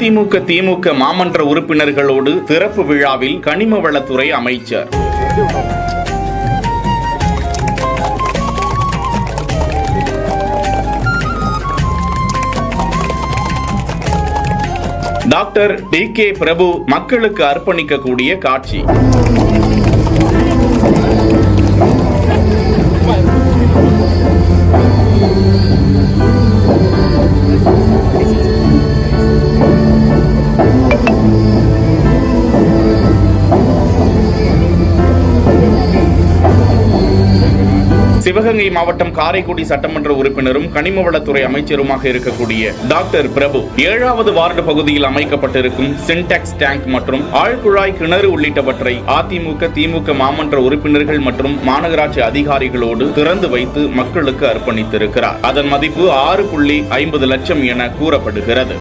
அதிமுக திமுக மாமன்ற உறுப்பினர்களோடு திறப்பு விழாவில் கனிம வளத்துறை அமைச்சர். Doctor DK. பிரபு மக்களுக்கு அர்ப்பணிக்கக்கூடிய காட்சி. சிவகங்கை மாவட்டம் காரைக்குடி சட்டமன்ற உறுப்பினரும் கனிமவளத்துறை அமைச்சருமாக இருக்கக்கூடிய டாக்டர் பிரபு 7வது வார்டு பகுதியில் அமைக்கப்பட்டிருக்கும் சின்டாக்ஸ் டேங்க் மற்றும் ஆழ்குழாய் கிணறு உள்ளிட்டவற்றை அதிமுக திமுக மாமன்ற உறுப்பினர்கள் மற்றும் மாநகராட்சி அதிகாரிகளோடு திறந்து வைத்து மக்களுக்கு அர்ப்பணித்திருக்கிறார். அதன் மதிப்பு 6.50 லட்சம் என கூறப்படுகிறது.